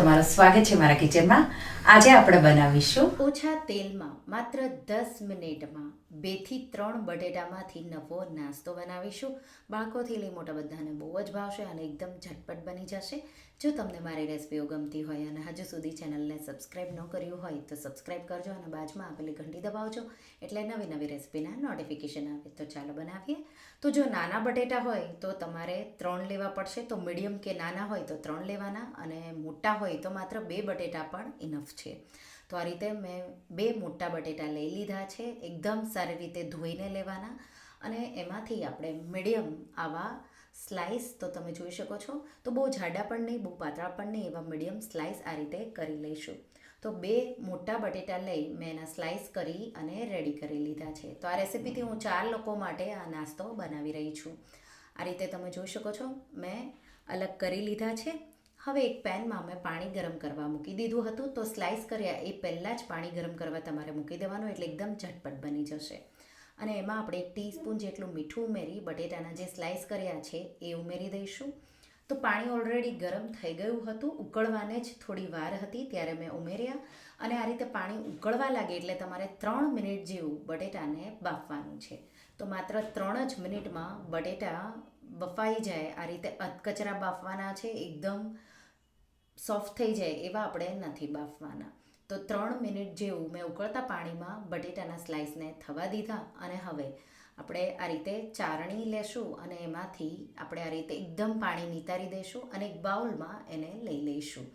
તમારું સ્વાગત છે મારા કિચનમાં. આજે આપણે બનાવીશું ઓછા તેલમાં માત્ર 10 મિનિટમાં 2 થી 3 બટેટામાંથી નવો નાસ્તો બનાવીશું. બાળકોથી લઈ મોટા બધાને બહુ જ ભાવશે અને એકદમ ઝટપટ બની જશે. જો તમને મારી રેસિપીઓ ગમતી હોય અને હજુ સુધી ચેનલને સબસ્ક્રાઈબ ન કર્યું હોય તો સબસ્ક્રાઈબ કરજો અને બાજુમાં આપેલી ઘંટી દબાવજો એટલે નવી નવી રેસિપીના નોટિફિકેશન આવે. તો ચાલો બનાવીએ. તો જો નાના બટેટા હોય તો તમારે 3 લેવા પડશે. તો મીડિયમ કે નાના હોય તો 3 લેવાના અને મોટા હોય તો માત્ર 2 બટેટા પણ ઇનફ છે. તો આ રીતે મેં 2 મોટા બટેટા લઈ લીધા છે. એકદમ સારી રીતે ધોઈને લેવાના અને એમાંથી આપણે મીડિયમ આવા સ્લાઇસ તો તમે જોઈ શકો છો. તો બહુ જાડા પણ નહીં, બહુ પાતળા પણ નહીં, એવા મીડિયમ સ્લાઇસ આ રીતે કરી લઈશું. તો 2 મોટા બટેટા લઈ મેં એના સ્લાઇસ કરી અને રેડી કરી લીધા છે. તો આ રેસિપીથી હું 4 લોકો માટે આ નાસ્તો બનાવી રહી છું. આ રીતે તમે જોઈ શકો છો મેં અલગ કરી લીધા છે. હવે એક પેનમાં મેં પાણી ગરમ કરવા મૂકી દીધું હતું. તો સ્લાઇસ કર્યા એ પહેલાં જ પાણી ગરમ કરવા તમારે મૂકી દેવાનું એટલે એકદમ ઝટપટ બની જશે. અને એમાં આપણે 1 ટીસ્પૂન જેટલું મીઠું ઉમેરી બટેટાના જે સ્લાઇસ કર્યા છે એ ઉમેરી દઈશું. તો પાણી ઓલરેડી ગરમ થઈ ગયું હતું, ઉકળવાને જ થોડી વાર હતી ત્યારે મેં ઉમેર્યા. અને આ રીતે પાણી ઉકળવા લાગે એટલે તમારે 3 મિનિટ જેવું બટેટાને બાફવાનું છે. તો માત્ર 3 જ મિનિટમાં બટેટા બફાઈ જાય આ રીતે અધકચરા બાફવાના છે. એકદમ સોફ્ટ થઈ જાય એવા આપણે નથી બાફવાના. તો 3 મિનિટ જેવું મેં ઉકળતા પાણીમાં બટેટાના સ્લાઇસને થવા દીધા. અને હવે આપણે આ રીતે ચારણી લેશું અને એમાંથી આપણે આ રીતે એકદમ પાણી નિતારી દઈશું અને એક બાઉલમાં એને લઈ લઈશું.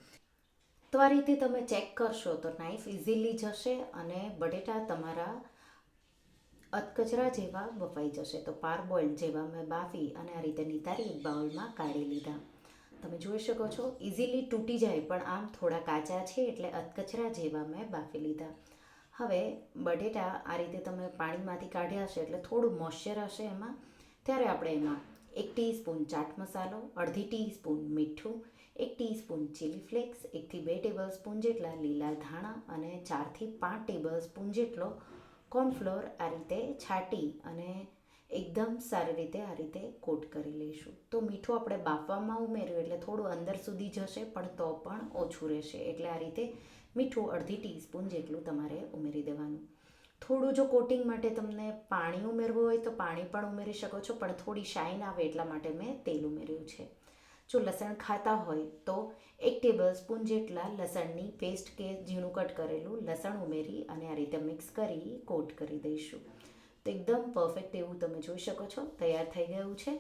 તો આ રીતે તમે ચેક કરશો તો નાઇફ ઇઝીલી જશે અને બટેટા તમારા અધકચરા જેવા બફાઈ જશે. તો પારબોઇલ્ડ જેવા મેં બાફી અને આ રીતે નિતારી એક બાઉલમાં કાઢી લીધા. તમે જોઈ શકો છો ઇઝીલી તૂટી જાય પણ આમ થોડા કાચા છે એટલે અધકચરા જેવા મેં બાફી લીધા. હવે બટેટા આ રીતે તમે પાણીમાંથી કાઢ્યા હશે એટલે થોડું મોઇશ્ચર હશે એમાં. ત્યારે આપણે એમાં 1 ટીસ્પૂન ચાટ મસાલો, અડધી ટીસ્પૂન મીઠું, 1 ટીસ્પૂન ચીલી ફ્લેક્સ, 1 થી 2 ટેબલ સ્પૂન જેટલા લીલા ધાણા અને 4 થી 5 ટેબલ સ્પૂન જેટલો કોર્નફ્લોર આ રીતે છાંટી અને એકદમ સારી રીતે આ રીતે કોટ કરી લઈશું. તો મીઠું આપણે બાફવામાં ઉમેર્યું એટલે થોડું અંદર સુધી જશે પણ તો પણ ઓછું રહેશે. એટલે આ રીતે મીઠું અડધી ટીસ્પૂન જેટલું તમારે ઉમેરી દેવાનું. થોડું જો કોટિંગ માટે તમને પાણી ઉમેરવું હોય તો પાણી પણ ઉમેરી શકો છો, પણ થોડી શાઇન આવે એટલા માટે મેં તેલ ઉમેર્યું છે. જો લસણ ખાતા હોય તો 1 ટેબલ સ્પૂન જેટલા લસણની પેસ્ટ કે ઝીણું કટ કરેલું લસણ ઉમેરી અને આ રીતે મિક્સ કરી કોટ કરી દઈશું. તો એકદમ પરફેક્ટ એવું તમે જોઈ શકો છો તૈયાર થઈ ગયું છે.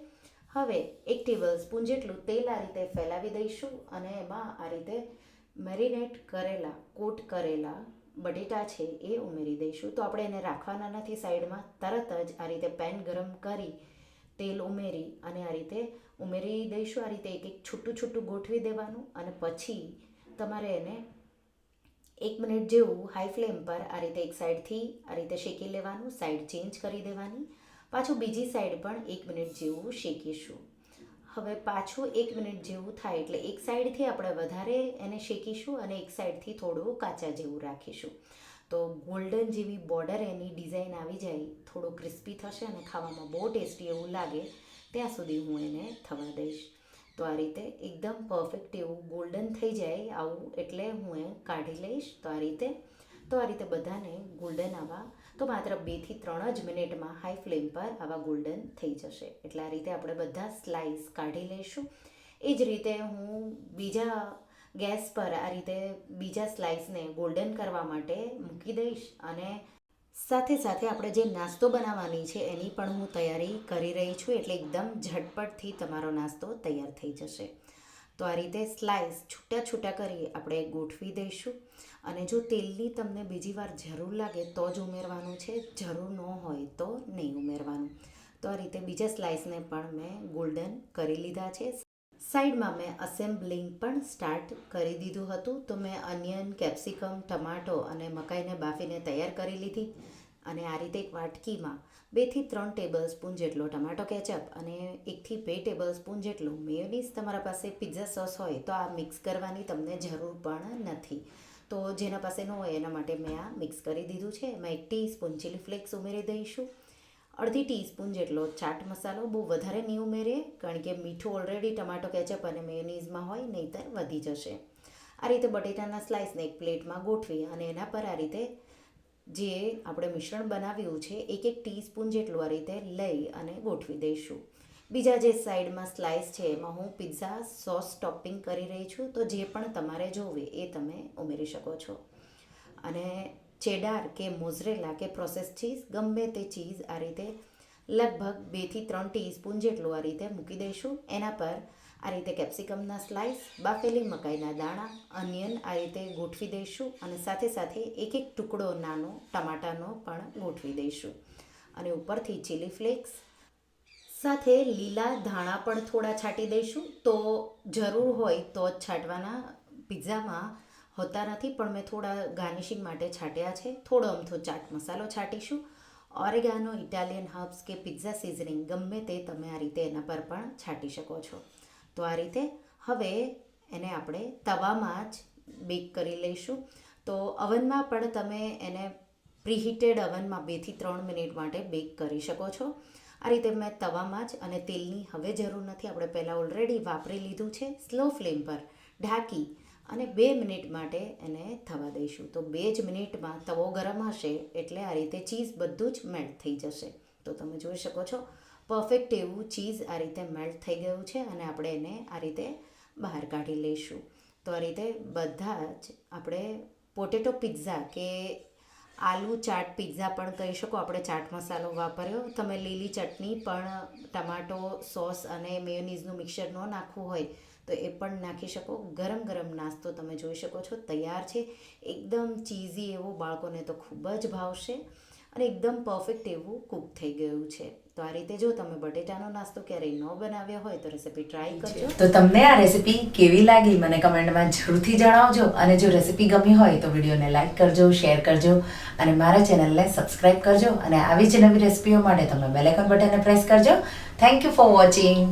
હવે 1 ટેબલ સ્પૂન જેટલું તેલ આ રીતે ફેલાવી દઈશું અને એમાં આ રીતે મેરિનેટ કરેલા કોટ કરેલા બટેટા છે એ ઉમેરી દઈશું. તો આપણે એને રાખવાના નથી સાઈડમાં, તરત જ આ રીતે પેન ગરમ કરી તેલ ઉમેરી અને આ રીતે ઉમેરી દઈશું. આ રીતે એક છૂટું છૂટું ગોઠવી દેવાનું અને પછી તમારે એને 1 મિનિટ જેવું હાઈ ફ્લેમ પર આ રીતે એક સાઈડથી આ રીતે શેકી લેવાનું, સાઈડ ચેન્જ કરી દેવાની. પાછું બીજી સાઈડ પણ 1 મિનિટ જેવું શેકીશું. હવે પાછું 1 મિનિટ જેવું થાય એટલે એક સાઈડથી આપણે વધારે એને શેકીશું અને એક સાઈડથી થોડું કાચા જેવું રાખીશું. તો ગોલ્ડન જેવી બોર્ડર એની ડિઝાઇન આવી જાય, થોડો ક્રિસ્પી થશે અને ખાવામાં બહુ ટેસ્ટી એવું લાગે ત્યાં સુધી હું એને થવા દઈશ. તો આ રીતે એકદમ પરફેક્ટ એવું ગોલ્ડન થઈ જાય આવું એટલે હું એ કાઢી લઈશ. તો આ રીતે બધાને ગોલ્ડન આવા તો માત્ર 2 થી 3 જ મિનિટમાં હાઈ ફ્લેમ પર આવા ગોલ્ડન થઈ જશે. એટલે આ રીતે આપણે બધા સ્લાઇસ કાઢી લઈશું. એ જ રીતે હું બીજા ગેસ પર આ રીતે બીજા સ્લાઇસને ગોલ્ડન કરવા માટે મૂકી દઈશ અને સાથે સાથે આપણે જે નાસ્તો બનાવવાની છે એની પણ હું તૈયારી કરી રહી છું. એટલે એકદમ ઝટપટથી તમારો નાસ્તો તૈયાર થઈ જશે. તો આ રીતે સ્લાઇસ છૂટા છૂટા કરી આપણે ગોઠવી દઈશું અને જો તેલની તમને બીજી વાર જરૂર લાગે તો જ ઉમેરવાનું છે, જરૂર ન હોય તો નહીં ઉમેરવાનું. તો આ રીતે બીજા સ્લાઇસને પણ મેં ગોલ્ડન કરી લીધા છે. સાઈડમાં મેં અસેમ્બલિંગ પણ સ્ટાર્ટ કરી દીધું હતું. તો મેં અનિયન, કેપ્સિકમ, ટમાટો અને મકાઈને બાફીને તૈયાર કરી લીધી અને આ રીતે એક વાટકીમાં 2 થી 3 ટેબલ સ્પૂન જેટલો ટમાટો કેચઅપ અને 1 થી 2 ટેબલ સ્પૂન જેટલું મેયોનીઝ, તમારા પાસે પિઝા સોસ હોય તો આ મિક્સ કરવાની તમને જરૂર પણ નથી. તો જેના પાસે ન હોય એના માટે મેં આ મિક્સ કરી દીધું છે. એમાં 1 ટીસ્પૂન ચીલી ફ્લેક્સ ઉમેરી દઈશું. અડધી ટીસ્પૂન જેટલો ચાટ મસાલો, બહુ વધારે નહીં ઉમેરીએ કારણ કે મીઠું ઓલરેડી ટમાટો કેચઅપ અને મેયોનીઝમાં હોય, નહીંતર વધી જશે. આ રીતે બટેટાના સ્લાઇસને એક પ્લેટમાં ગોઠવી અને એના પર આ રીતે જે આપણે મિશ્રણ બનાવ્યું છે એક ટીસ્પૂન જેટલું આ રીતે લઈ અને ગોઠવી દઈશું. બીજા જે સાઈડમાં સ્લાઇસ છે એમાં હું પિઝા સોસ ટોપિંગ કરી રહી છું, તો જે પણ તમારે જોવે એ તમે ઉમેરી શકો છો. અને ચેડાર કે મોઝરેલા કે પ્રોસેસ ચીઝ ગમે તે ચીઝ આ રીતે લગભગ 2 થી 3 ટીસ્પૂન જેટલું આ રીતે મૂકી દઈશું. એના પર આ રીતે કેપ્સિકમના સ્લાઇસ, બાફેલી મકાઈના દાણા, અનિયન આ રીતે ગોઠવી દઈશું અને સાથે સાથે એક ટુકડો નાનો ટમાટાનો પણ ગોઠવી દઈશું. અને ઉપરથી ચીલી ફ્લેક્સ સાથે લીલા ધાણા પણ થોડા છાંટી દઈશું. તો જરૂર હોય તો જ છાંટવાના, પિઝામાં હોતા નથી, પણ મેં થોડા ગાર્નિશિંગ માટે છાંટ્યા છે. થોડો અમથો ચાટ મસાલો છાંટીશું. ઓરેગાનો, ઇટાલિયન હર્બ્સ કે પિઝા સિઝનિંગ ગમે તે તમે આ રીતે એના પર પણ છાંટી શકો છો. તો આ રીતે હવે એને આપણે તવામાં જ બેક કરી લઈશું. તો અવનમાં પણ તમે એને પ્રીહીટેડ અવનમાં 2 થી 3 મિનિટ માટે બેક કરી શકો છો. આ રીતે મેં તવામાં જ, અને તેલની હવે જરૂર નથી, આપણે પહેલાં ઓલરેડી વાપરી લીધું છે. સ્લો ફ્લેમ પર ઢાંકી અને 2 મિનિટ માટે એને થવા દઈશું. તો 2 જ મિનિટમાં તવો ગરમ હશે એટલે આ રીતે ચીઝ બધું જ મેલ્ટ થઈ જશે. તો તમે જોઈ શકો છો પરફેક્ટ એવું ચીઝ આ રીતે મેલ્ટ થઈ ગયું છે અને આપણે એને આ રીતે બહાર કાઢી લઈશું. તો આ રીતે બધા જ આપણે પોટેટો પિઝા કે આલુ ચાટ પિઝા પણ કહી શકો. આપણે ચાટ મસાલો વાપર્યો, તમે લીલી ચટણી પણ ટમાટો સોસ અને મેયોનીઝનું મિક્સર ન નાખવું હોય તો એ પણ નાખી શકો. ગરમ ગરમ નાસ્તો તમે જોઈ શકો છો તૈયાર છે. એકદમ ચીઝી એવો, બાળકોને તો ખૂબ જ ભાવશે અને એકદમ પરફેક્ટ એવું કૂક થઈ ગયું છે. તો આ રીતે જો તમે બટેટાનો નાસ્તો ક્યારેય ન બનાવ્યો હોય તો રેસીપી ટ્રાય કરજો. તો તમને આ રેસીપી કેવી લાગી મને કમેન્ટમાં જરૂરથી જણાવજો. અને જો રેસીપી ગમી હોય તો વિડીયોને લાઈક કરજો, શેર કરજો અને મારા ચેનલને સબસ્ક્રાઈબ કરજો. અને આવી જ નવી રેસીપીઓ માટે તમે બેલ આઇકન બટનને પ્રેસ કરજો. Thank you for watching.